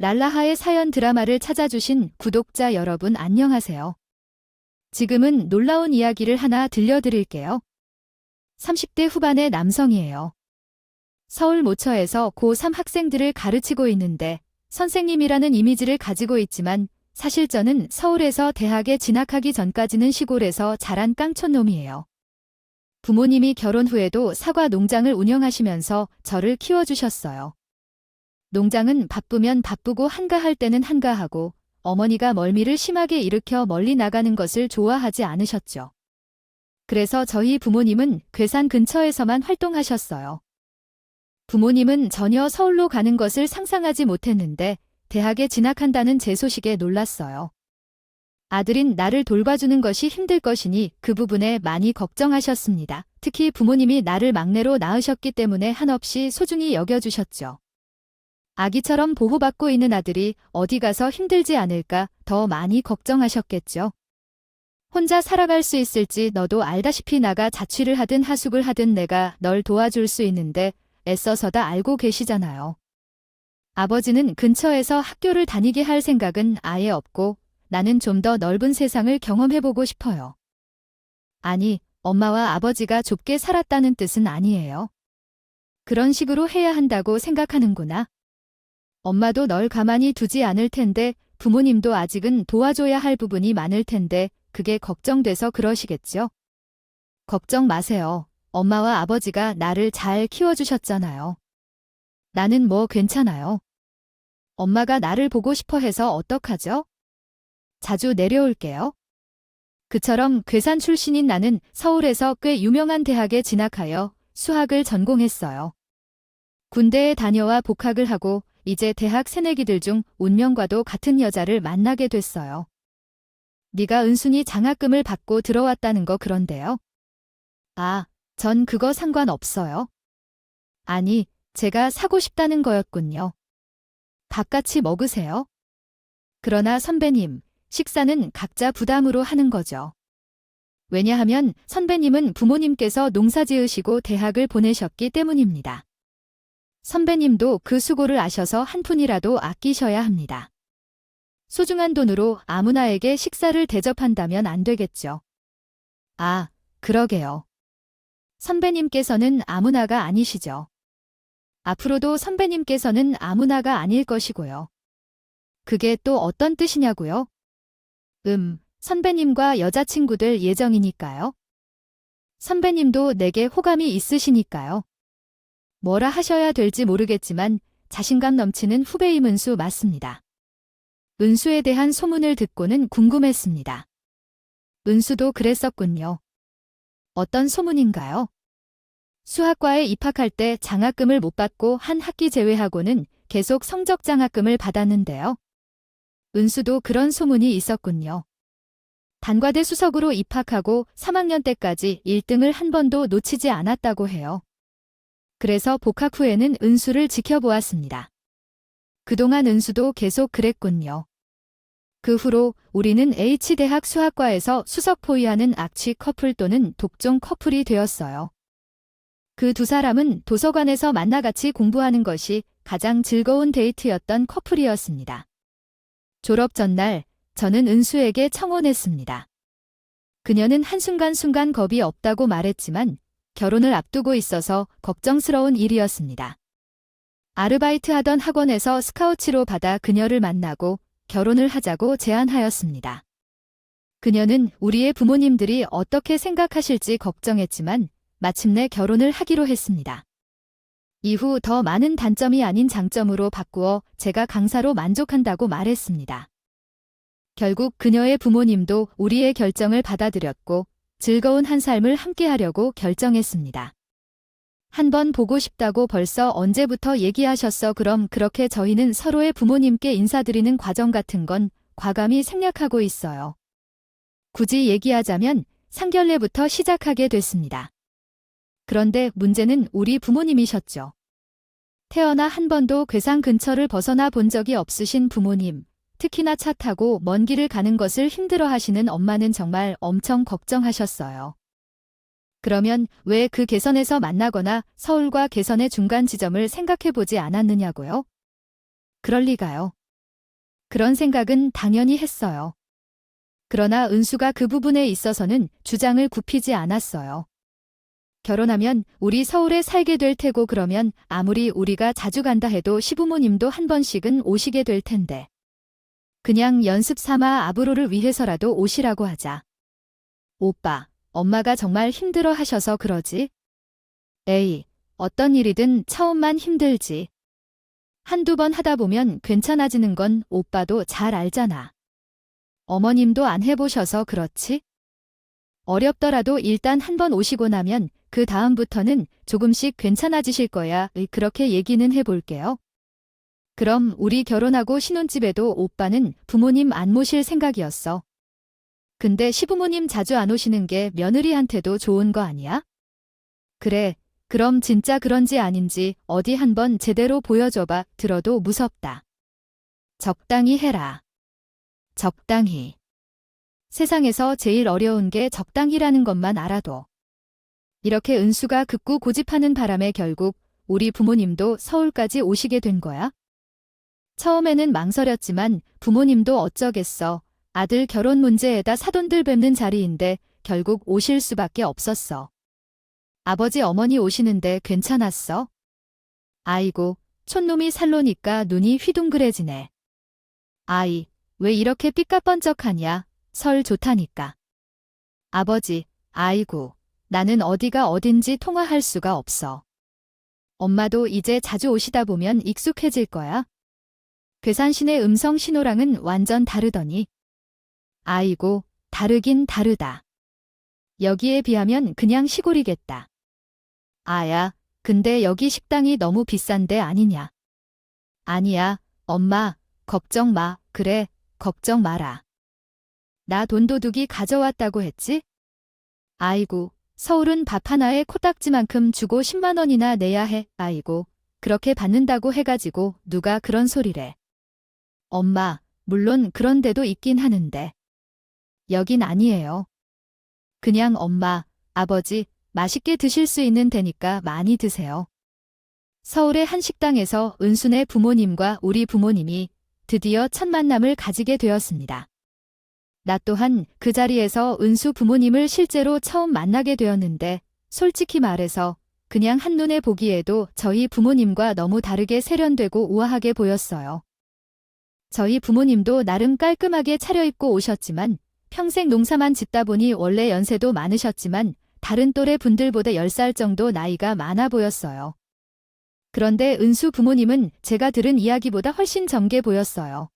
랄라하의 사연 드라마를 찾아주신 구독자 여러분 안녕하세요. 지금은 놀라운 이야기를 하나 들려드릴게요. 30대 후반의 남성이에요. 서울 모처에서 고3 학생들을 가르치고 있는데 선생님이라는 이미지를 가지고 있지만 사실 저는 서울에서 대학에 진학하기 전까지는 시골에서 자란 깡촌놈이에요. 부모님이 결혼 후에도 사과 농장을 운영하시면서 저를 키워주셨어요. 농장은 바쁘면 바쁘고 한가할 때는 한가하고 어머니가 멀미를 심하게 일으켜 멀리 나가는 것을 좋아하지 않으셨죠. 그래서 저희 부모님은 괴산 근처에서만 활동하셨어요. 부모님은 전혀 서울로 가는 것을 상상하지 못했는데 대학에 진학한다는 제 소식에 놀랐어요. 아들인 나를 돌봐주는 것이 힘들 것이니 그 부분에 많이 걱정하셨습니다. 특히 부모님이 나를 막내로 낳으셨기 때문에 한없이 소중히 여겨주셨죠. 아기처럼 보호받고 있는 아들이 어디 가서 힘들지 않을까 더 많이 걱정하셨겠죠. 혼자 살아갈 수 있을지 너도 알다시피 나가 자취를 하든 하숙을 하든 내가 널 도와줄 수 있는데 애써서 다 알고 계시잖아요. 아버지는 근처에서 학교를 다니게 할 생각은 아예 없고 나는 좀 더 넓은 세상을 경험해보고 싶어요. 아니, 엄마와 아버지가 좁게 살았다는 뜻은 아니에요. 그런 식으로 해야 한다고 생각하는구나. 엄마도 널 가만히 두지 않을 텐데 부모님도 아직은 도와줘야 할 부분이 많을 텐데 그게 걱정돼서 그러시겠죠? 걱정 마세요. 엄마와 아버지가 나를 잘 키워주셨잖아요. 나는 뭐 괜찮아요. 엄마가 나를 보고 싶어 해서 어떡하죠? 자주 내려올게요. 그처럼 괴산 출신인 나는 서울에서 꽤 유명한 대학에 진학하여 수학을 전공했어요. 군대에 다녀와 복학을 하고 이제 대학 새내기들 중 운명과도 같은 여자를 만나게 됐어요. 네가 은순이 장학금을 받고 들어왔다는 거 그런데요. 아, 전 그거 상관없어요. 아니, 제가 사고 싶다는 거였군요. 밥 같이 먹으세요. 그러나 선배님, 식사는 각자 부담으로 하는 거죠. 왜냐하면 선배님은 부모님께서 농사 지으시고 대학을 보내셨기 때문입니다. 선배님도 그 수고를 아셔서 한 푼이라도 아끼셔야 합니다. 소중한 돈으로 아무나에게 식사를 대접한다면 안 되겠죠. 아, 그러게요. 선배님께서는 아무나가 아니시죠. 앞으로도 선배님께서는 아무나가 아닐 것이고요. 그게 또 어떤 뜻이냐고요? 선배님과 여자친구들 예정이니까요. 선배님도 내게 호감이 있으시니까요. 뭐라 하셔야 될지 모르겠지만 자신감 넘치는 후배임 은수 맞습니다. 은수에 대한 소문을 듣고는 궁금했습니다. 은수도 그랬었군요. 어떤 소문인가요? 수학과에 입학할 때 장학금을 못 받고 한 학기 제외하고는 계속 성적 장학금을 받았는데요. 은수도 그런 소문이 있었군요. 단과대 수석으로 입학하고 3학년 때까지 1등을 한 번도 놓치지 않았다고 해요. 그래서 복학 후에는 은수를 지켜보았습니다. 그동안 은수도 계속 그랬군요. 그 후로 우리는 H대학 수학과에서 수석 포위하는 악취 커플 또는 독종 커플이 되었어요. 그 두 사람은 도서관에서 만나 같이 공부하는 것이 가장 즐거운 데이트였던 커플이었습니다. 졸업 전날 저는 은수에게 청혼했습니다. 그녀는 한순간순간 겁이 없다고 말했지만 결혼을 앞두고 있어서 걱정스러운 일이었습니다. 아르바이트 하던 학원에서 스카우치로 받아 그녀를 만나고 결혼을 하자고 제안하였습니다. 그녀는 우리의 부모님들이 어떻게 생각하실지 걱정했지만 마침내 결혼을 하기로 했습니다. 이후 더 많은 단점이 아닌 장점으로 바꾸어 제가 강사로 만족한다고 말했습니다. 결국 그녀의 부모님도 우리의 결정을 받아들였고 즐거운 한 삶을 함께하려고 결정했습니다. 한 번 보고 싶다고 벌써 언제부터 얘기하셨어? 그럼 그렇게 저희는 서로의 부모님께 인사드리는 과정 같은 건 과감히 생략하고 있어요. 굳이 얘기하자면 상견례부터 시작하게 됐습니다. 그런데 문제는 우리 부모님이셨죠. 태어나 한 번도 괴산 근처를 벗어나 본 적이 없으신 부모님, 특히나 차 타고 먼 길을 가는 것을 힘들어 하시는 엄마는 정말 엄청 걱정하셨어요. 그러면 왜 그 개선에서 만나거나 서울과 개선의 중간 지점을 생각해보지 않았느냐고요? 그럴 리가요. 그런 생각은 당연히 했어요. 그러나 은수가 그 부분에 있어서는 주장을 굽히지 않았어요. 결혼하면 우리 서울에 살게 될 테고 그러면 아무리 우리가 자주 간다 해도 시부모님도 한 번씩은 오시게 될 텐데. 그냥 연습 삼아 아브로를 위해서라도 오시라고 하자. 오빠, 엄마가 정말 힘들어 하셔서 그러지? 에이, 어떤 일이든 처음만 힘들지. 한두 번 하다 보면 괜찮아지는 건 오빠도 잘 알잖아. 어머님도 안 해보셔서 그렇지? 어렵더라도 일단 한 번 오시고 나면 그 다음부터는 조금씩 괜찮아지실 거야. 그렇게 얘기는 해볼게요. 그럼 우리 결혼하고 신혼집에도 오빠는 부모님 안 모실 생각이었어. 근데 시부모님 자주 안 오시는 게 며느리한테도 좋은 거 아니야? 그래, 그럼 진짜 그런지 아닌지 어디 한번 제대로 보여줘봐. 들어도 무섭다. 적당히 해라. 적당히. 세상에서 제일 어려운 게 적당히라는 것만 알아도. 이렇게 은수가 극구 고집하는 바람에 결국 우리 부모님도 서울까지 오시게 된 거야? 처음에는 망설였지만 부모님도 어쩌겠어. 아들 결혼 문제에다 사돈들 뵙는 자리인데 결국 오실 수밖에 없었어. 아버지 어머니 오시는데 괜찮았어? 아이고, 촌놈이 살로니까 눈이 휘둥그레지네. 아이, 왜 이렇게 삐까뻔쩍하냐? 설 좋다니까. 아버지, 아이고, 나는 어디가 어딘지 통화할 수가 없어. 엄마도 이제 자주 오시다 보면 익숙해질 거야. 괴산신의 음성 신호랑은 완전 다르더니. 아이고, 다르긴 다르다. 여기에 비하면 그냥 시골이겠다. 아야, 근데 여기 식당이 너무 비싼데 아니냐. 아니야, 엄마, 걱정 마. 그래, 걱정 마라. 나 돈도둑이 가져왔다고 했지? 아이고, 서울은 밥 하나에 코딱지만큼 주고 10만 원이나 내야 해. 아이고, 그렇게 받는다고 해가지고 누가 그런 소리래. 엄마, 물론 그런 데도 있긴 하는데. 여긴 아니에요. 그냥 엄마, 아버지, 맛있게 드실 수 있는 데니까 많이 드세요. 서울의 한 식당에서 은순의 부모님과 우리 부모님이 드디어 첫 만남을 가지게 되었습니다. 나 또한 그 자리에서 은수 부모님을 실제로 처음 만나게 되었는데 솔직히 말해서 그냥 한눈에 보기에도 저희 부모님과 너무 다르게 세련되고 우아하게 보였어요. 저희 부모님도 나름 깔끔하게 차려입고 오셨지만 평생 농사만 짓다 보니 원래 연세도 많으셨지만 다른 또래 분들보다 10살 정도 나이가 많아 보였어요. 그런데 은수 부모님은 제가 들은 이야기보다 훨씬 젊게 보였어요.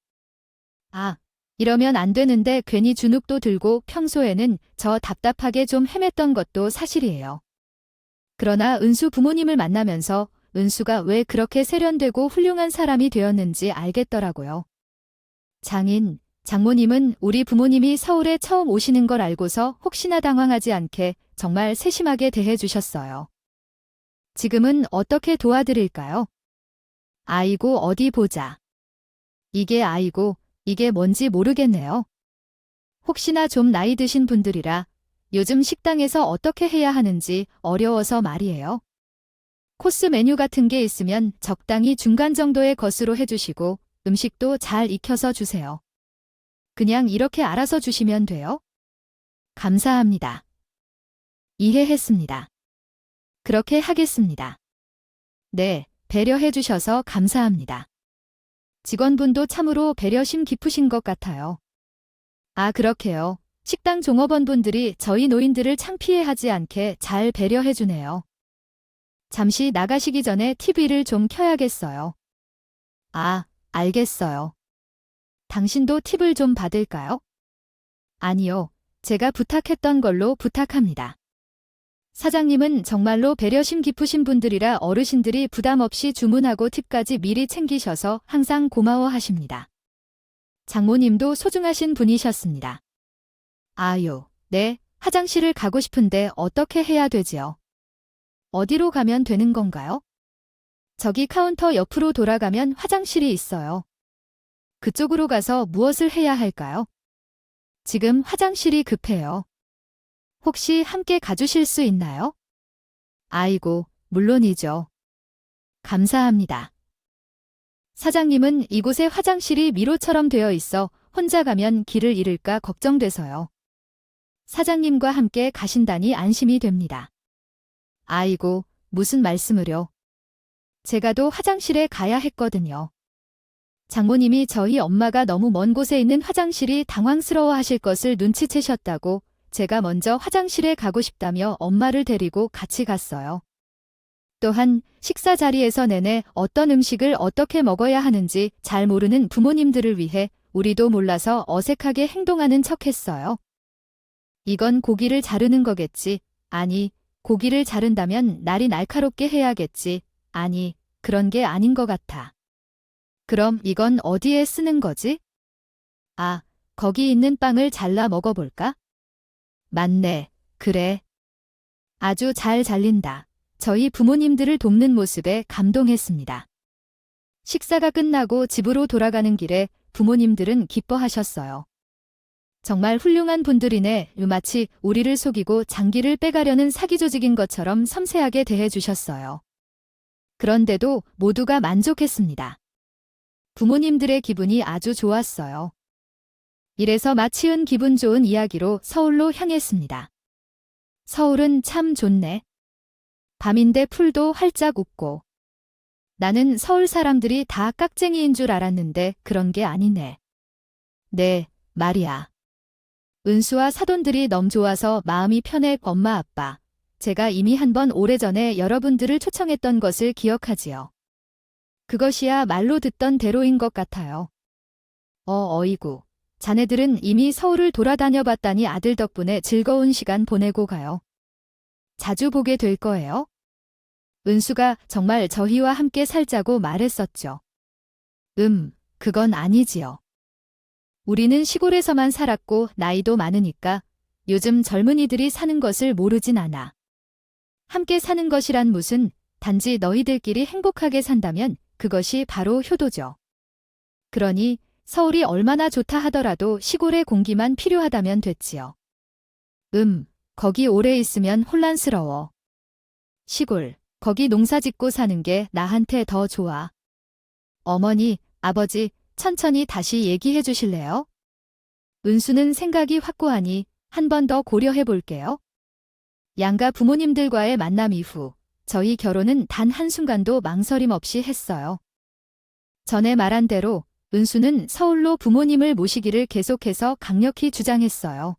아, 이러면 안 되는데 괜히 주눅도 들고 평소에는 저 답답하게 좀 헤맸던 것도 사실이에요. 그러나 은수 부모님을 만나면서 은수가 왜 그렇게 세련되고 훌륭한 사람이 되었는지 알겠더라고요. 장인, 장모님은 우리 부모님이 서울에 처음 오시는 걸 알고서 혹시나 당황하지 않게 정말 세심하게 대해주셨어요. 지금은 어떻게 도와드릴까요? 아이고 어디 보자. 이게 아이고, 이게 뭔지 모르겠네요. 혹시나 좀 나이 드신 분들이라 요즘 식당에서 어떻게 해야 하는지 어려워서 말이에요. 코스 메뉴 같은 게 있으면 적당히 중간 정도의 것으로 해주시고 음식도 잘 익혀서 주세요. 그냥 이렇게 알아서 주시면 돼요? 감사합니다. 이해했습니다. 그렇게 하겠습니다. 네, 배려해 주셔서 감사합니다. 직원분도 참으로 배려심 깊으신 것 같아요. 아, 그렇게요. 식당 종업원분들이 저희 노인들을 창피해하지 않게 잘 배려해 주네요. 잠시 나가시기 전에 TV를 좀 켜야겠어요. 아, 알겠어요. 당신도 팁을 좀 받을까요? 아니요, 제가 부탁했던 걸로 부탁합니다. 사장님은 정말로 배려심 깊으신 분들이라 어르신들이 부담 없이 주문하고 팁까지 미리 챙기셔서 항상 고마워하십니다. 장모님도 소중하신 분이셨습니다. 아유, 네, 화장실을 가고 싶은데 어떻게 해야 되지요? 어디로 가면 되는 건가요? 저기 카운터 옆으로 돌아가면 화장실이 있어요. 그쪽으로 가서 무엇을 해야 할까요? 지금 화장실이 급해요. 혹시 함께 가주실 수 있나요? 아이고, 물론이죠. 감사합니다. 사장님은 이곳에 화장실이 미로처럼 되어 있어 혼자 가면 길을 잃을까 걱정돼서요. 사장님과 함께 가신다니 안심이 됩니다. 아이고, 무슨 말씀을요. 제가도 화장실에 가야 했거든요. 장모님이 저희 엄마가 너무 먼 곳에 있는 화장실이 당황스러워 하실 것을 눈치채셨다고 제가 먼저 화장실에 가고 싶다며 엄마를 데리고 같이 갔어요. 또한 식사 자리에서 내내 어떤 음식을 어떻게 먹어야 하는지 잘 모르는 부모님들을 위해 우리도 몰라서 어색하게 행동하는 척했어요. 이건 고기를 자르는 거겠지. 아니, 고기를 자른다면 날이 날카롭게 해야겠지. 아니, 그런 게 아닌 것 같아. 그럼 이건 어디에 쓰는 거지? 아, 거기 있는 빵을 잘라 먹어볼까? 맞네. 그래. 아주 잘 잘린다. 저희 부모님들을 돕는 모습에 감동했습니다. 식사가 끝나고 집으로 돌아가는 길에 부모님들은 기뻐하셨어요. 정말 훌륭한 분들이네. 마치 우리를 속이고 장기를 빼가려는 사기 조직인 것처럼 섬세하게 대해주셨어요. 그런데도 모두가 만족했습니다. 부모님들의 기분이 아주 좋았어요. 이래서 마치은 기분 좋은 이야기로 서울로 향했습니다. 서울은 참 좋네. 밤인데 풀도 활짝 웃고. 나는 서울 사람들이 다 깍쟁이인 줄 알았는데 그런 게 아니네. 네, 말이야. 은수와 사돈들이 너무 좋아서 마음이 편해. 엄마 아빠. 제가 이미 한번 오래전에 여러분들을 초청했던 것을 기억하지요. 그것이야 말로 듣던 대로인 것 같아요. 어이구. 자네들은 이미 서울을 돌아다녀 봤다니 아들 덕분에 즐거운 시간 보내고 가요. 자주 보게 될 거예요. 은수가 정말 저희와 함께 살자고 말했었죠. 그건 아니지요. 우리는 시골에서만 살았고 나이도 많으니까 요즘 젊은이들이 사는 것을 모르진 않아. 함께 사는 것이란 무슨 단지 너희들끼리 행복하게 산다면 그것이 바로 효도죠. 그러니 서울이 얼마나 좋다 하더라도 시골의 공기만 필요하다면 됐지요. 거기 오래 있으면 혼란스러워. 시골, 거기 농사 짓고 사는 게 나한테 더 좋아. 어머니, 아버지, 천천히 다시 얘기해 주실래요? 은수는 생각이 확고하니 한 번 더 고려해 볼게요. 양가 부모님들과의 만남 이후 저희 결혼은 단 한순간도 망설임 없이 했어요. 전에 말한 대로 은수는 서울로 부모님을 모시기를 계속해서 강력히 주장했어요.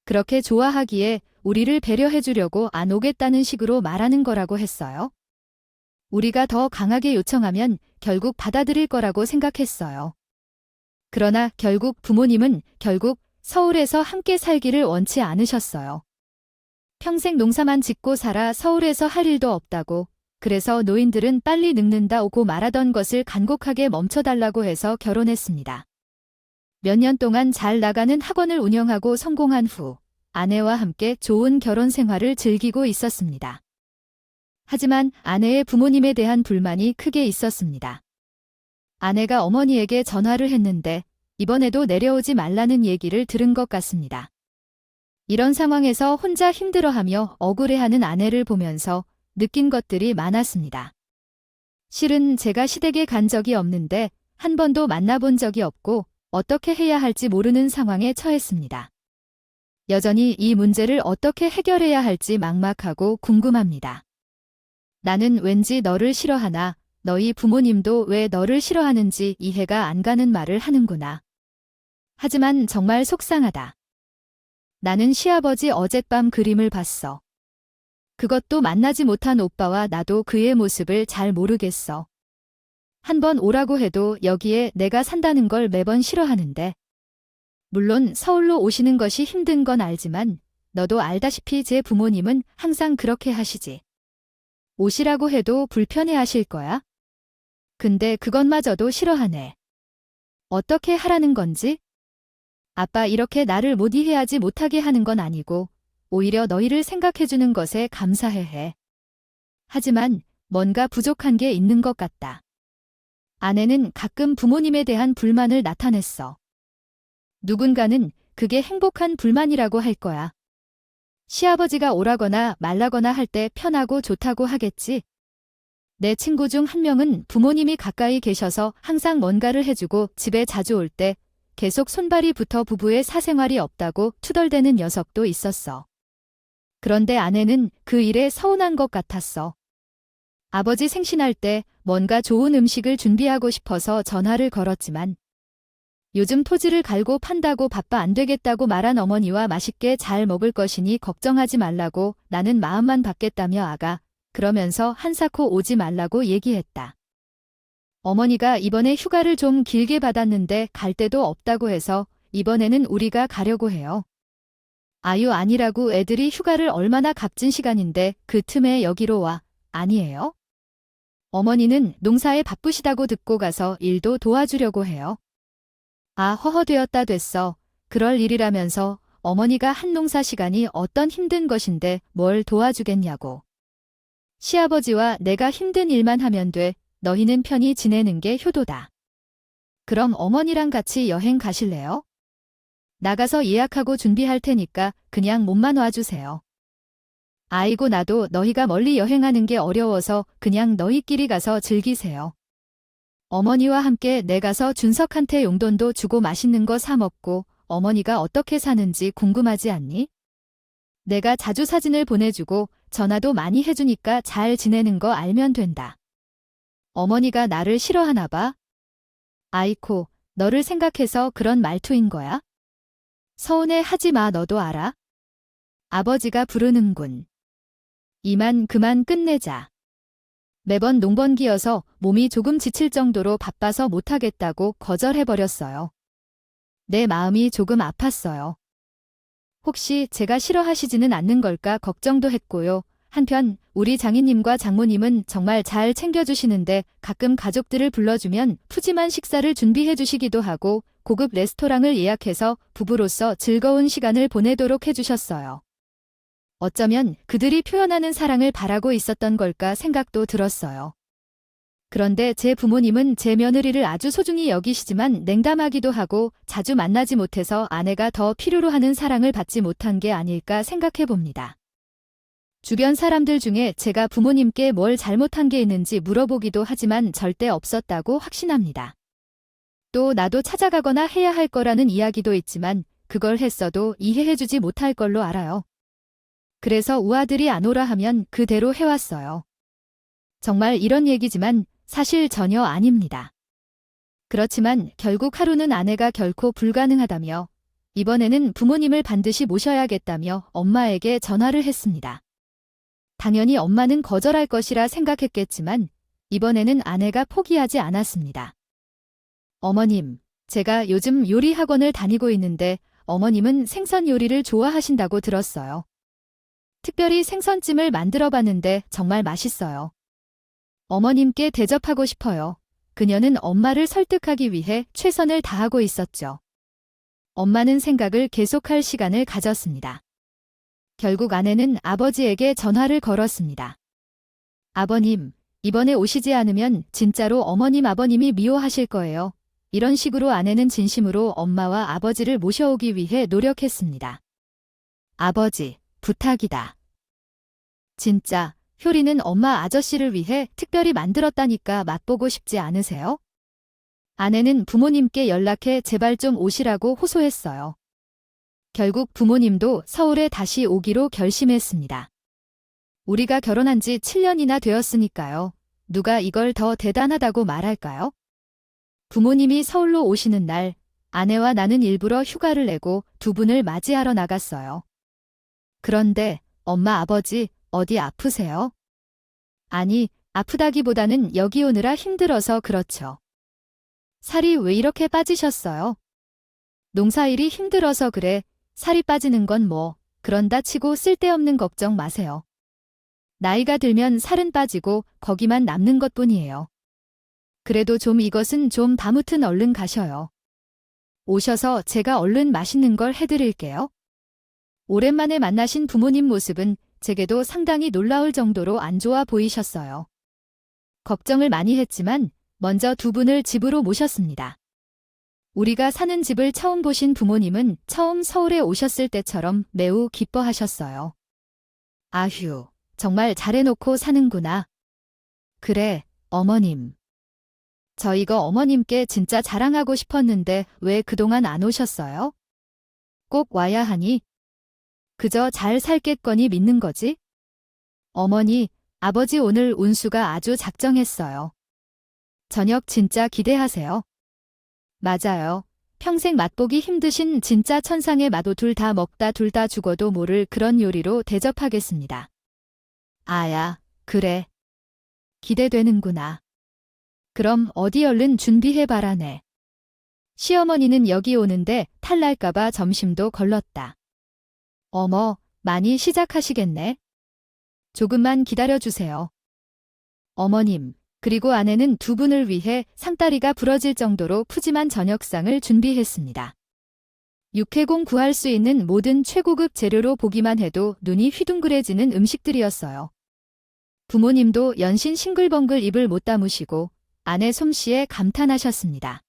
그렇게 좋아하기에 우리를 배려해 주려고 안 오겠다는 식으로 말하는 거라고 했어요. 우리가 더 강하게 요청하면 결국 받아들일 거라고 생각했어요. 그러나 결국 부모님은 서울에서 함께 살기를 원치 않으셨어요. 평생 농사만 짓고 살아 서울에서 할 일도 없다고, 그래서 노인들은 빨리 늙는다 오고 말하던 것을 간곡하게 멈춰달라고 해서 결혼했습니다. 몇 년 동안 잘 나가는 학원을 운영하고 성공한 후 아내와 함께 좋은 결혼 생활을 즐기고 있었습니다. 하지만 아내의 부모님에 대한 불만이 크게 있었습니다. 아내가 어머니에게 전화를 했는데 이번에도 내려오지 말라는 얘기를 들은 것 같습니다. 이런 상황에서 혼자 힘들어하며 억울해하는 아내를 보면서 느낀 것들이 많았습니다. 실은 제가 시댁에 간 적이 없는데 한 번도 만나본 적이 없고 어떻게 해야 할지 모르는 상황에 처했습니다. 여전히 이 문제를 어떻게 해결해야 할지 막막하고 궁금합니다. 나는 왠지 너를 싫어하나 너희 부모님도 왜 너를 싫어하는지 이해가 안 가는 말을 하는구나. 하지만 정말 속상하다. 나는 시아버지 어젯밤 그림을 봤어. 그것도 만나지 못한 오빠와 나도 그의 모습을 잘 모르겠어. 한번 오라고 해도 여기에 내가 산다는 걸 매번 싫어하는데. 물론 서울로 오시는 것이 힘든 건 알지만 너도 알다시피 제 부모님은 항상 그렇게 하시지. 오시라고 해도 불편해하실 거야. 근데 그것마저도 싫어하네. 어떻게 하라는 건지? 아빠 이렇게 나를 못 이해하지 못하게 하는 건 아니고 오히려 너희를 생각해주는 것에 감사해 해. 하지만 뭔가 부족한 게 있는 것 같다. 아내는 가끔 부모님에 대한 불만을 나타냈어. 누군가는 그게 행복한 불만이라고 할 거야. 시아버지가 오라거나 말라거나 할 때 편하고 좋다고 하겠지. 내 친구 중 한 명은 부모님이 가까이 계셔서 항상 뭔가를 해주고 집에 자주 올 때 계속 손발이 붙어 부부의 사생활이 없다고 투덜대는 녀석도 있었어. 그런데 아내는 그 일에 서운한 것 같았어. 아버지 생신할 때 뭔가 좋은 음식을 준비하고 싶어서 전화를 걸었지만 요즘 토지를 갈고 판다고 바빠 안 되겠다고 말한 어머니와 맛있게 잘 먹을 것이니 걱정하지 말라고 나는 마음만 받겠다며 아가 그러면서 한사코 오지 말라고 얘기했다. 어머니가 이번에 휴가를 좀 길게 받았는데 갈 데도 없다고 해서 이번에는 우리가 가려고 해요. 아유 아니라고 애들이 휴가를 얼마나 값진 시간인데 그 틈에 여기로 와. 아니에요? 어머니는 농사에 바쁘시다고 듣고 가서 일도 도와주려고 해요. 아 허허되었다 됐어. 그럴 일이라면서 어머니가 한 농사 시간이 어떤 힘든 것인데 뭘 도와주겠냐고. 시아버지와 내가 힘든 일만 하면 돼. 너희는 편히 지내는 게 효도다. 그럼 어머니랑 같이 여행 가실래요? 나가서 예약하고 준비할 테니까 그냥 몸만 와주세요. 아이고 나도 너희가 멀리 여행하는 게 어려워서 그냥 너희끼리 가서 즐기세요. 어머니와 함께 내 가서 준석한테 용돈도 주고 맛있는 거 사 먹고 어머니가 어떻게 사는지 궁금하지 않니? 내가 자주 사진을 보내주고 전화도 많이 해주니까 잘 지내는 거 알면 된다. 어머니가 나를 싫어하나 봐? 아이코, 너를 생각해서 그런 말투인 거야? 서운해 하지 마 너도 알아? 아버지가 부르는군. 이만 그만 끝내자. 매번 농번기여서 몸이 조금 지칠 정도로 바빠서 못하겠다고 거절해버렸어요. 내 마음이 조금 아팠어요. 혹시 제가 싫어하시지는 않는 걸까 걱정도 했고요. 한편 우리 장인님과 장모님은 정말 잘 챙겨주시는데 가끔 가족들을 불러주면 푸짐한 식사를 준비해 주시기도 하고 고급 레스토랑을 예약해서 부부로서 즐거운 시간을 보내도록 해주셨어요. 어쩌면 그들이 표현하는 사랑을 바라고 있었던 걸까 생각도 들었어요. 그런데 제 부모님은 제 며느리를 아주 소중히 여기시지만 냉담하기도 하고 자주 만나지 못해서 아내가 더 필요로 하는 사랑을 받지 못한 게 아닐까 생각해 봅니다. 주변 사람들 중에 제가 부모님께 뭘 잘못한 게 있는지 물어보기도 하지만 절대 없었다고 확신합니다. 또 나도 찾아가거나 해야 할 거라는 이야기도 있지만 그걸 했어도 이해해주지 못할 걸로 알아요. 그래서 우아들이 안 오라 하면 그대로 해왔어요. 정말 이런 얘기지만 사실 전혀 아닙니다. 그렇지만 결국 하루는 아내가 결코 불가능하다며 이번에는 부모님을 반드시 모셔야겠다며 엄마에게 전화를 했습니다. 당연히 엄마는 거절할 것이라 생각했겠지만 이번에는 아내가 포기하지 않았습니다. 어머님, 제가 요즘 요리 학원을 다니고 있는데 어머님은 생선 요리를 좋아하신다고 들었어요. 특별히 생선찜을 만들어 봤는데 정말 맛있어요. 어머님께 대접하고 싶어요. 그녀는 엄마를 설득하기 위해 최선을 다하고 있었죠. 엄마는 생각을 계속할 시간을 가졌습니다. 결국 아내는 아버지에게 전화를 걸었습니다. 아버님, 이번에 오시지 않으면 진짜로 어머님 아버님이 미워하실 거예요. 이런 식으로 아내는 진심으로 엄마와 아버지를 모셔오기 위해 노력했습니다. 아버지, 부탁이다. 진짜, 효리는 엄마 아저씨를 위해 특별히 만들었다니까 맛보고 싶지 않으세요? 아내는 부모님께 연락해 제발 좀 오시라고 호소했어요. 결국 부모님도 서울에 다시 오기로 결심했습니다. 우리가 결혼한 지 7년이나 되었으니까요. 누가 이걸 더 대단하다고 말할까요? 부모님이 서울로 오시는 날, 아내와 나는 일부러 휴가를 내고 두 분을 맞이하러 나갔어요. 그런데 엄마 아버지 어디 아프세요? 아니, 아프다기보다는 여기 오느라 힘들어서 그렇죠. 살이 왜 이렇게 빠지셨어요? 농사일이 힘들어서 그래. 살이 빠지는 건 뭐, 그런다 치고 쓸데없는 걱정 마세요. 나이가 들면 살은 빠지고 거기만 남는 것뿐이에요. 그래도 좀 이것은 좀 다무튼 얼른 가셔요. 오셔서 제가 얼른 맛있는 걸 해드릴게요. 오랜만에 만나신 부모님 모습은 제게도 상당히 놀라울 정도로 안 좋아 보이셨어요. 걱정을 많이 했지만 먼저 두 분을 집으로 모셨습니다. 우리가 사는 집을 처음 보신 부모님은 처음 서울에 오셨을 때처럼 매우 기뻐하셨어요. 아휴, 정말 잘해놓고 사는구나. 그래, 어머님. 저 이거 어머님께 진짜 자랑하고 싶었는데 왜 그동안 안 오셨어요? 꼭 와야 하니? 그저 잘 살겠거니 믿는 거지? 어머니, 아버지 오늘 운수가 아주 작정했어요. 저녁 진짜 기대하세요. 맞아요. 평생 맛보기 힘드신 진짜 천상의 맛도 둘 다 먹다 둘 다 죽어도 모를 그런 요리로 대접하겠습니다. 아야, 그래. 기대되는구나. 그럼 어디 얼른 준비해봐라네. 시어머니는 여기 오는데 탈날까봐 점심도 걸렀다. 어머, 많이 시작하시겠네. 조금만 기다려주세요. 어머님, 그리고 아내는 두 분을 위해 상다리가 부러질 정도로 푸짐한 저녁상을 준비했습니다. 육해공 구할 수 있는 모든 최고급 재료로 보기만 해도 눈이 휘둥그레지는 음식들이었어요. 부모님도 연신 싱글벙글 입을 못 다무시고 아내 솜씨에 감탄하셨습니다.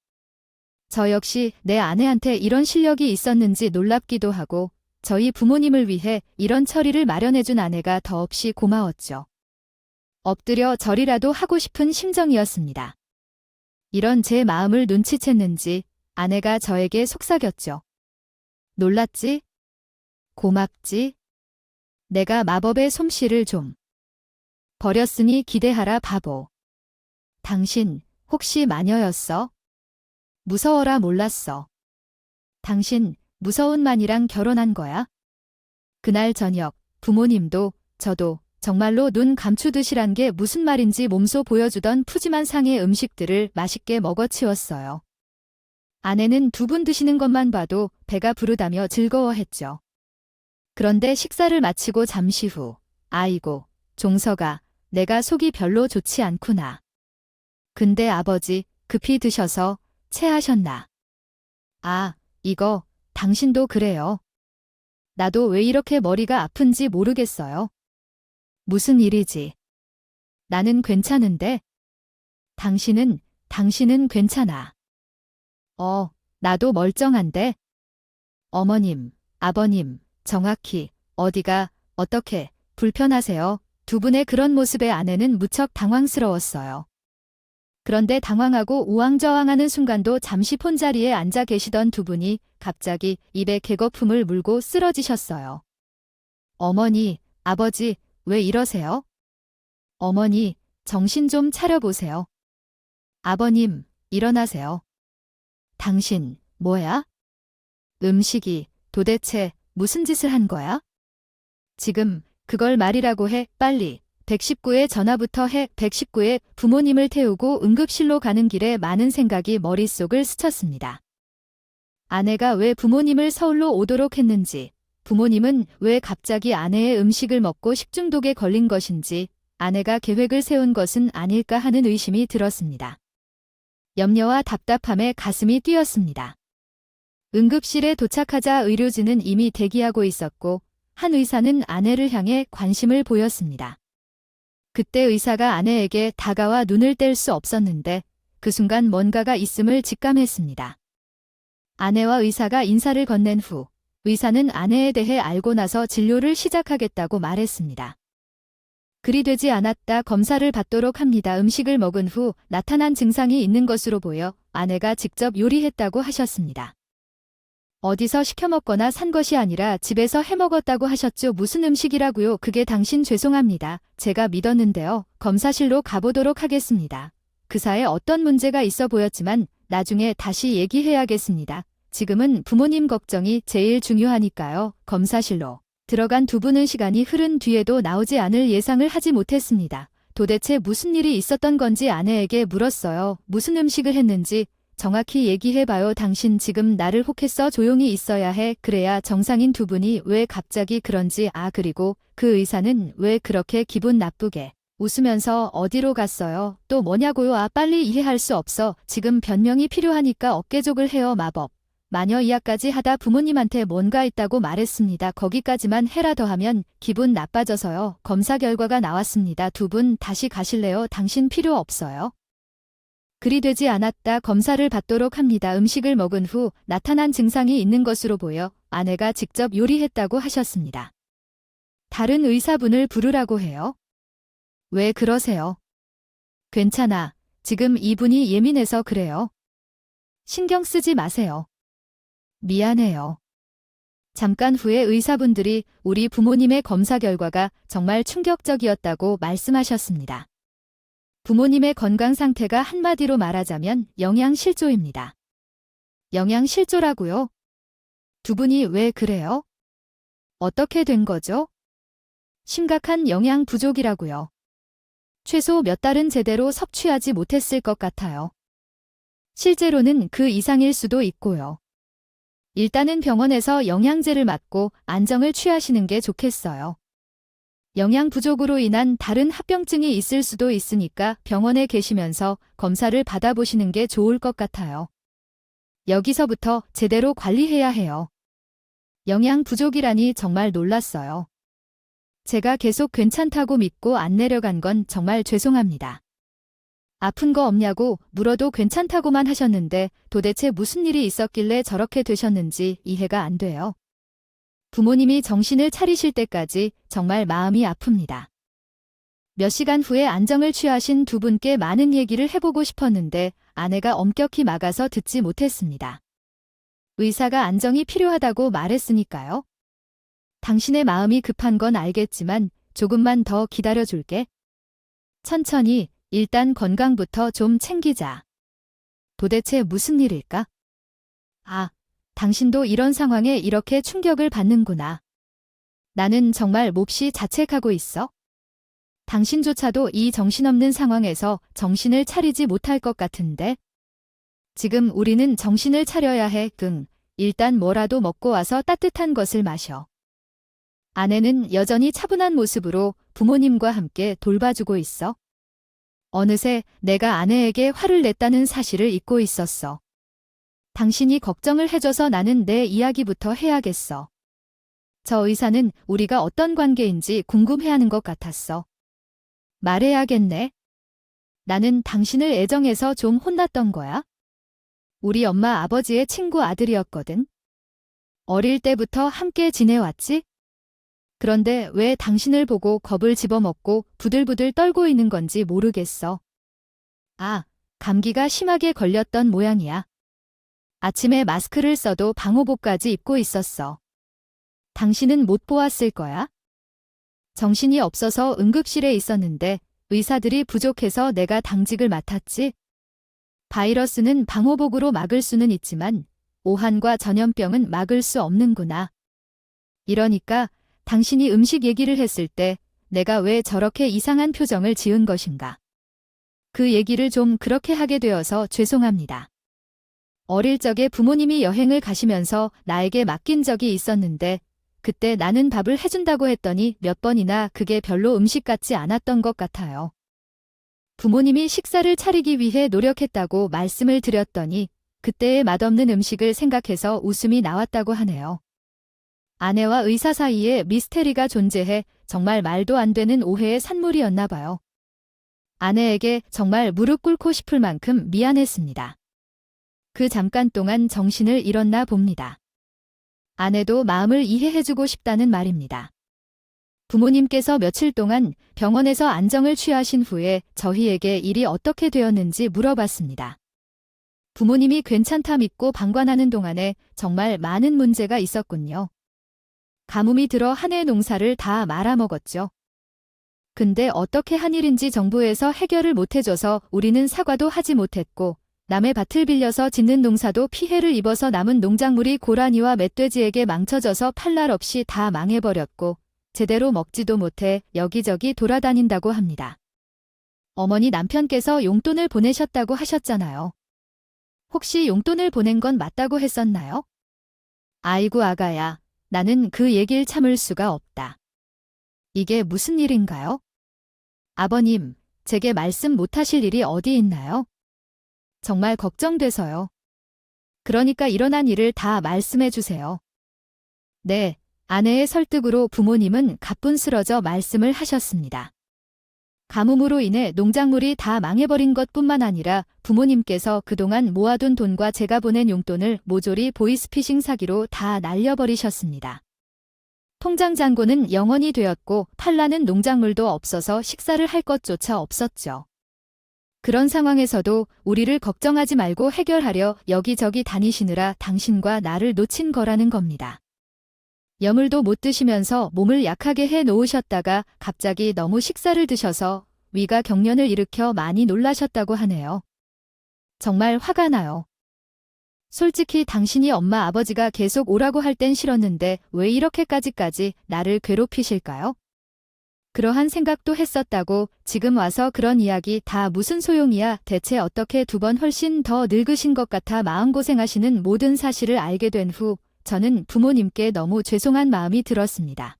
저 역시 내 아내한테 이런 실력이 있었는지 놀랍기도 하고 저희 부모님을 위해 이런 처리를 마련해준 아내가 더없이 고마웠죠. 엎드려 절이라도 하고 싶은 심정이었습니다. 이런 제 마음을 눈치챘는지 아내가 저에게 속삭였죠. 놀랐지? 고맙지? 내가 마법의 솜씨를 좀 버렸으니 기대하라 바보. 당신 혹시 마녀였어? 무서워라 몰랐어. 당신 무서운 만이랑 결혼한 거야? 그날 저녁 부모님도 저도 정말로 눈 감추듯이란 게 무슨 말인지 몸소 보여주던 푸짐한 상의 음식들을 맛있게 먹어치웠어요. 아내는 두 분 드시는 것만 봐도 배가 부르다며 즐거워했죠. 그런데 식사를 마치고 잠시 후 아이고, 종서가 내가 속이 별로 좋지 않구나. 근데 아버지 급히 드셔서 체하셨나? 아, 이거 당신도 그래요. 나도 왜 이렇게 머리가 아픈지 모르겠어요. 무슨 일이지? 나는 괜찮은데? 당신은 괜찮아. 나도 멀쩡한데? 어머님, 아버님, 정확히 어디가 어떻게 불편하세요? 두 분의 그런 모습에 아내는 무척 당황스러웠어요. 그런데 당황하고 우왕좌왕하는 순간도 잠시 폰자리에 앉아 계시던 두 분이 갑자기 입에 개거품을 물고 쓰러지셨어요. 어머니, 아버지, 왜 이러세요? 어머니, 정신 좀 차려보세요. 아버님, 일어나세요. 당신, 뭐야? 음식이 도대체 무슨 짓을 한 거야? 지금 그걸 말이라고 해, 빨리. 119에 전화부터 해. 119에 부모님을 태우고 응급실로 가는 길에 많은 생각이 머릿속을 스쳤습니다. 아내가 왜 부모님을 서울로 오도록 했는지, 부모님은 왜 갑자기 아내의 음식을 먹고 식중독에 걸린 것인지, 아내가 계획을 세운 것은 아닐까 하는 의심이 들었습니다. 염려와 답답함에 가슴이 뛰었습니다. 응급실에 도착하자 의료진은 이미 대기하고 있었고, 한 의사는 아내를 향해 관심을 보였습니다. 그때 의사가 아내에게 다가와 눈을 뗄 수 없었는데 그 순간 뭔가가 있음을 직감했습니다. 아내와 의사가 인사를 건넨 후 의사는 아내에 대해 알고 나서 진료를 시작하겠다고 말했습니다. 그리 되지 않았다. 검사를 받도록 합니다. 음식을 먹은 후 나타난 증상이 있는 것으로 보여 아내가 직접 요리했다고 하셨습니다. 어디서 시켜 먹거나 산 것이 아니라 집에서 해 먹었다고 하셨죠. 무슨 음식이라고요? 그게 당신 죄송합니다. 제가 믿었는데요. 검사실로 가보도록 하겠습니다. 그사에 어떤 문제가 있어 보였지만 나중에 다시 얘기해야겠습니다. 지금은 부모님 걱정이 제일 중요하니까요. 검사실로 들어간 두 분은 시간이 흐른 뒤에도 나오지 않을 예상을 하지 못했습니다. 도대체 무슨 일이 있었던 건지 아내에게 물었어요. 무슨 음식을 했는지 정확히 얘기해봐요. 당신 지금 나를 혹했어. 조용히 있어야 해. 그래야 정상인 두 분이 왜 갑자기 그런지. 그리고 그 의사는 왜 그렇게 기분 나쁘게 웃으면서 어디로 갔어요? 또 뭐냐고요? 빨리 이해할 수 없어. 지금 변명이 필요하니까 어깨족을 해요. 마법. 마녀 이야까지 하다 부모님한테 뭔가 있다고 말했습니다. 거기까지만 해라. 더하면 기분 나빠져서요. 검사 결과가 나왔습니다. 두 분 다시 가실래요? 당신 필요 없어요. 그리 되지 않았다. 검사를 받도록 합니다. 음식을 먹은 후 나타난 증상이 있는 것으로 보여 아내가 직접 요리했다고 하셨습니다. 다른 의사분을 부르라고 해요. 왜 그러세요? 괜찮아. 지금 이분이 예민해서 그래요. 신경 쓰지 마세요. 미안해요. 잠깐 후에 의사분들이 우리 부모님의 검사 결과가 정말 충격적이었다고 말씀하셨습니다. 부모님의 건강 상태가 한마디로 말하자면 영양실조입니다. 영양실조라고요? 두 분이 왜 그래요? 어떻게 된 거죠? 심각한 영양 부족이라고요. 최소 몇 달은 제대로 섭취하지 못했을 것 같아요. 실제로는 그 이상일 수도 있고요. 일단은 병원에서 영양제를 맞고 안정을 취하시는 게 좋겠어요. 영양 부족으로 인한 다른 합병증이 있을 수도 있으니까 병원에 계시면서 검사를 받아보시는 게 좋을 것 같아요. 여기서부터 제대로 관리해야 해요. 영양 부족이라니 정말 놀랐어요. 제가 계속 괜찮다고 믿고 안 내려간 건 정말 죄송합니다. 아픈 거 없냐고 물어도 괜찮다고만 하셨는데 도대체 무슨 일이 있었길래 저렇게 되셨는지 이해가 안 돼요. 부모님이 정신을 차리실 때까지 정말 마음이 아픕니다. 몇 시간 후에 안정을 취하신 두 분께 많은 얘기를 해보고 싶었는데 아내가 엄격히 막아서 듣지 못했습니다. 의사가 안정이 필요하다고 말했으니까요. 당신의 마음이 급한 건 알겠지만 조금만 더 기다려줄게. 천천히 일단 건강부터 좀 챙기자. 도대체 무슨 일일까? 아, 당신도 이런 상황에 이렇게 충격을 받는구나. 나는 정말 몹시 자책하고 있어. 당신조차도 이 정신없는 상황에서 정신을 차리지 못할 것 같은데. 지금 우리는 정신을 차려야 해. 일단 뭐라도 먹고 와서 따뜻한 것을 마셔. 아내는 여전히 차분한 모습으로 부모님과 함께 돌봐주고 있어. 어느새 내가 아내에게 화를 냈다는 사실을 잊고 있었어. 당신이 걱정을 해줘서 나는 내 이야기부터 해야겠어. 저 의사는 우리가 어떤 관계인지 궁금해하는 것 같았어. 말해야겠네. 나는 당신을 애정해서 좀 혼났던 거야. 우리 엄마 아버지의 친구 아들이었거든. 어릴 때부터 함께 지내왔지? 그런데 왜 당신을 보고 겁을 집어먹고 부들부들 떨고 있는 건지 모르겠어. 아, 감기가 심하게 걸렸던 모양이야. 아침에 마스크를 써도 방호복까지 입고 있었어. 당신은 못 보았을 거야? 정신이 없어서 응급실에 있었는데 의사들이 부족해서 내가 당직을 맡았지. 바이러스는 방호복으로 막을 수는 있지만 오한과 전염병은 막을 수 없는구나. 이러니까 당신이 음식 얘기를 했을 때 내가 왜 저렇게 이상한 표정을 지은 것인가. 그 얘기를 좀 그렇게 하게 되어서 죄송합니다. 어릴 적에 부모님이 여행을 가시면서 나에게 맡긴 적이 있었는데 그때 나는 밥을 해준다고 했더니 몇 번이나 그게 별로 음식 같지 않았던 것 같아요. 부모님이 식사를 차리기 위해 노력했다고 말씀을 드렸더니 그때의 맛없는 음식을 생각해서 웃음이 나왔다고 하네요. 아내와 의사 사이에 미스테리가 존재해 정말 말도 안 되는 오해의 산물이었나 봐요. 아내에게 정말 무릎 꿇고 싶을 만큼 미안했습니다. 그 잠깐 동안 정신을 잃었나 봅니다. 아내도 마음을 이해해주고 싶다는 말입니다. 부모님께서 며칠 동안 병원에서 안정을 취하신 후에 저희에게 일이 어떻게 되었는지 물어봤습니다. 부모님이 괜찮다 믿고 방관하는 동안에 정말 많은 문제가 있었군요. 가뭄이 들어 한 해 농사를 다 말아먹었죠. 근데 어떻게 한 일인지 정부에서 해결을 못해줘서 우리는 사과도 하지 못했고 남의 밭을 빌려서 짓는 농사도 피해를 입어서 남은 농작물이 고라니와 멧돼지에게 망쳐져서 팔 날 없이 다 망해버렸고 제대로 먹지도 못해 여기저기 돌아다닌다고 합니다. 어머니 남편께서 용돈을 보내셨다고 하셨잖아요. 혹시 용돈을 보낸 건 맞다고 했었나요? 아이고 아가야, 나는 그 얘기를 참을 수가 없다. 이게 무슨 일인가요? 아버님, 제게 말씀 못하실 일이 어디 있나요? 정말 걱정돼서요. 그러니까 일어난 일을 다 말씀해 주세요. 네, 아내의 설득으로 부모님은 가뿐 쓰러져 말씀을 하셨습니다. 가뭄으로 인해 농작물이 다 망해버린 것뿐만 아니라 부모님께서 그동안 모아둔 돈과 제가 보낸 용돈을 모조리 보이스피싱 사기로 다 날려버리셨습니다. 통장 잔고는 0원이 되었고 팔라는 농작물도 없어서 식사를 할 것조차 없었죠. 그런 상황에서도 우리를 걱정하지 말고 해결하려 여기저기 다니시느라 당신과 나를 놓친 거라는 겁니다. 여물도 못 드시면서 몸을 약하게 해 놓으셨다가 갑자기 너무 식사를 드셔서 위가 경련을 일으켜 많이 놀라셨다고 하네요. 정말 화가 나요. 솔직히 당신이 엄마 아버지가 계속 오라고 할 땐 싫었는데 왜 이렇게까지 나를 괴롭히실까요? 그러한 생각도 했었다고 지금 와서 그런 이야기 다 무슨 소용이야. 대체 어떻게 2번 훨씬 더 늙으신 것 같아 마음고생하시는 모든 사실을 알게 된 후 저는 부모님께 너무 죄송한 마음이 들었습니다.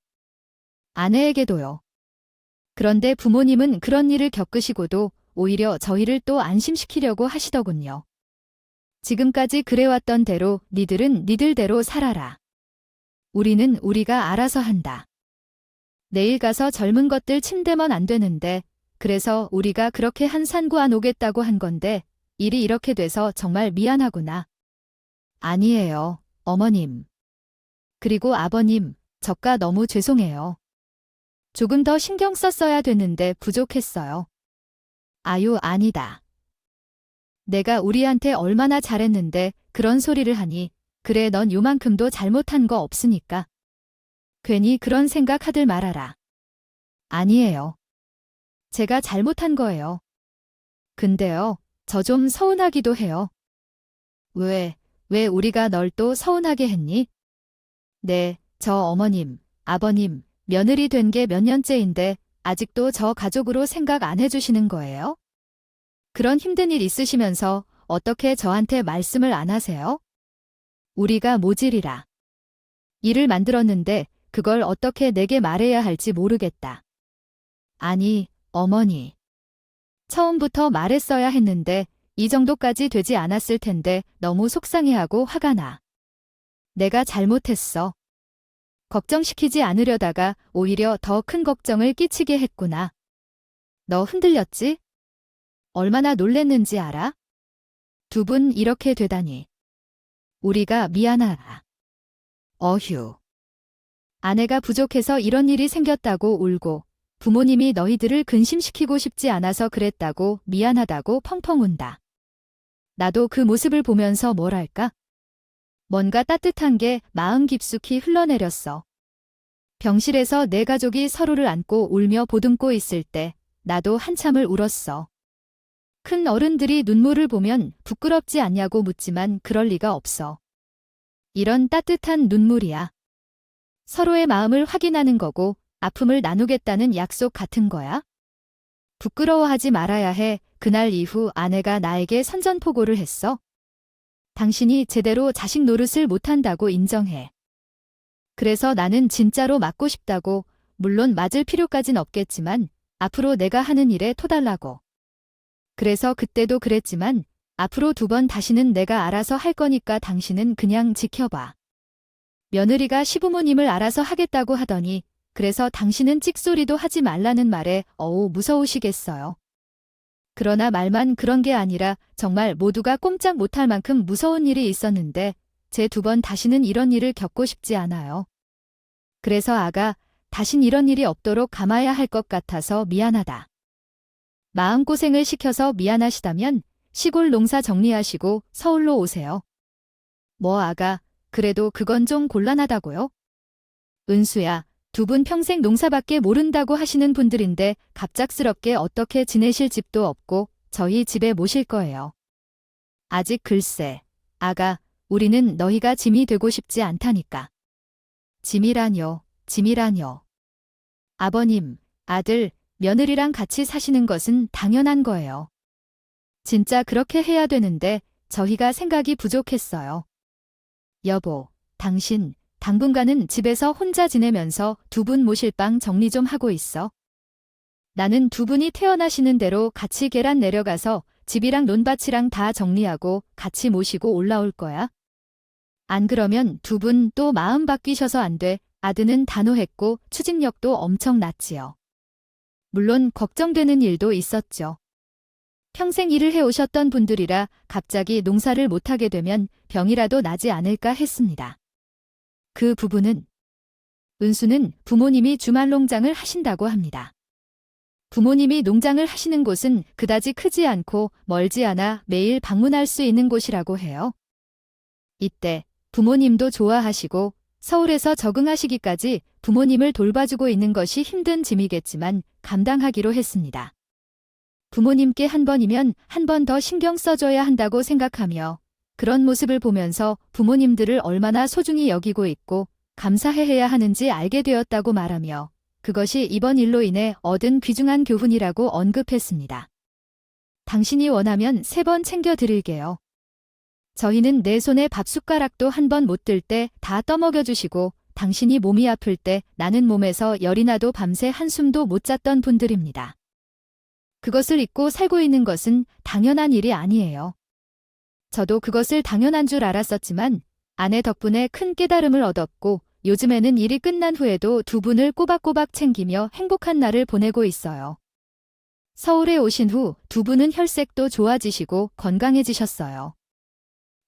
아내에게도요. 그런데 부모님은 그런 일을 겪으시고도 오히려 저희를 또 안심시키려고 하시더군요. 지금까지 그래왔던 대로 니들은 니들대로 살아라. 우리는 우리가 알아서 한다. 내일 가서 젊은 것들 침대면 안 되는데 그래서 우리가 그렇게 한산구 안 오겠다고 한 건데 일이 이렇게 돼서 정말 미안하구나. 아니에요, 어머님. 그리고 아버님, 저가 너무 죄송해요. 조금 더 신경 썼어야 됐는데 부족했어요. 아유, 아니다. 내가 우리한테 얼마나 잘했는데 그런 소리를 하니 그래 넌 요만큼도 잘못한 거 없으니까. 괜히 그런 생각 하들 말아라. 아니에요. 제가 잘못한 거예요. 근데요, 저 좀 서운하기도 해요. 왜 우리가 널 또 서운하게 했니? 네, 저 어머님, 아버님, 며느리 된 게 몇 년째인데 아직도 저 가족으로 생각 안 해주시는 거예요? 그런 힘든 일 있으시면서 어떻게 저한테 말씀을 안 하세요? 우리가 모질이라. 일을 만들었는데 그걸 어떻게 내게 말해야 할지 모르겠다. 아니, 어머니. 처음부터 말했어야 했는데 이 정도까지 되지 않았을 텐데 너무 속상해하고 화가 나. 내가 잘못했어. 걱정시키지 않으려다가 오히려 더 큰 걱정을 끼치게 했구나. 너 흔들렸지? 얼마나 놀랬는지 알아? 2분 이렇게 되다니. 우리가 미안하다. 어휴. 아내가 부족해서 이런 일이 생겼다고 울고 부모님이 너희들을 근심시키고 싶지 않아서 그랬다고 미안하다고 펑펑 운다. 나도 그 모습을 보면서 뭐랄까? 뭔가 따뜻한 게 마음 깊숙이 흘러내렸어. 병실에서 내 가족이 서로를 안고 울며 보듬고 있을 때 나도 한참을 울었어. 큰 어른들이 눈물을 보면 부끄럽지 않냐고 묻지만 그럴 리가 없어. 이런 따뜻한 눈물이야. 서로의 마음을 확인하는 거고 아픔을 나누겠다는 약속 같은 거야. 부끄러워하지 말아야 해. 그날 이후 아내가 나에게 선전포고를 했어. 당신이 제대로 자식 노릇을 못한다고 인정해. 그래서 나는 진짜로 맞고 싶다고, 물론 맞을 필요까진 없겠지만 앞으로 내가 하는 일에 토달라고. 그래서 그때도 그랬지만 앞으로 2번 다시는 내가 알아서 할 거니까 당신은 그냥 지켜봐. 며느리가 시부모님을 알아서 하겠다고 하더니 그래서 당신은 찍소리도 하지 말라는 말에 어우 무서우시겠어요. 그러나 말만 그런 게 아니라 정말 모두가 꼼짝 못할 만큼 무서운 일이 있었는데 제 2번 다시는 이런 일을 겪고 싶지 않아요. 그래서 아가, 다신 이런 일이 없도록 감아야 할 것 같아서 미안하다. 마음고생을 시켜서 미안하시다면 시골 농사 정리하시고 서울로 오세요. 뭐 아가, 그래도 그건 좀 곤란하다고요? 은수야, 2분 평생 농사밖에 모른다고 하시는 분들인데 갑작스럽게 어떻게 지내실 집도 없고 저희 집에 모실 거예요. 아직 글쎄, 아가, 우리는 너희가 짐이 되고 싶지 않다니까. 짐이라뇨, 짐이라뇨. 아버님, 아들, 며느리랑 같이 사시는 것은 당연한 거예요. 진짜 그렇게 해야 되는데 저희가 생각이 부족했어요. 여보, 당신, 당분간은 집에서 혼자 지내면서 2분 모실 방 정리 좀 하고 있어. 나는 2분이 태어나시는 대로 같이 계란 내려가서 집이랑 논밭이랑 다 정리하고 같이 모시고 올라올 거야. 안 그러면 2분 또 마음 바뀌셔서 안 돼. 아드는 단호했고 추진력도 엄청 났지요. 물론 걱정되는 일도 있었죠. 평생 일을 해오셨던 분들이라 갑자기 농사를 못하게 되면 병이라도 나지 않을까 했습니다. 그 부분은 은수는 부모님이 주말 농장을 하신다고 합니다. 부모님이 농장을 하시는 곳은 그다지 크지 않고 멀지 않아 매일 방문할 수 있는 곳이라고 해요. 이때 부모님도 좋아하시고 서울에서 적응하시기까지 부모님을 돌봐주고 있는 것이 힘든 짐이겠지만 감당하기로 했습니다. 부모님께 한 번이면 한 번 더 신경 써줘야 한다고 생각하며 그런 모습을 보면서 부모님들을 얼마나 소중히 여기고 있고 감사해야 하는지 알게 되었다고 말하며 그것이 이번 일로 인해 얻은 귀중한 교훈이라고 언급했습니다. 당신이 원하면 3번 챙겨드릴게요. 저희는 내 손에 밥숟가락도 한 번 못 들 때 다 떠먹여주시고 당신이 몸이 아플 때 나는 몸에서 열이 나도 밤새 한숨도 못 잤던 분들입니다. 그것을 잊고 살고 있는 것은 당연한 일이 아니에요. 저도 그것을 당연한 줄 알았었지만 아내 덕분에 큰 깨달음을 얻었고 요즘에는 일이 끝난 후에도 2분을 꼬박꼬박 챙기며 행복한 날을 보내고 있어요. 서울에 오신 후 2분은 혈색도 좋아지시고 건강해지셨어요.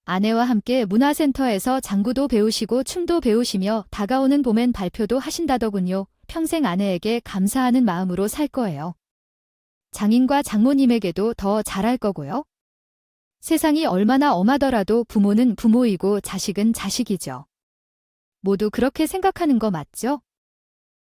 아내와 함께 문화센터에서 장구도 배우시고 춤도 배우시며 다가오는 봄엔 발표도 하신다더군요. 평생 아내에게 감사하는 마음으로 살 거예요. 장인과 장모님에게도 더 잘할 거고요. 세상이 얼마나 엄하더라도 부모는 부모이고 자식은 자식이죠. 모두 그렇게 생각하는 거 맞죠?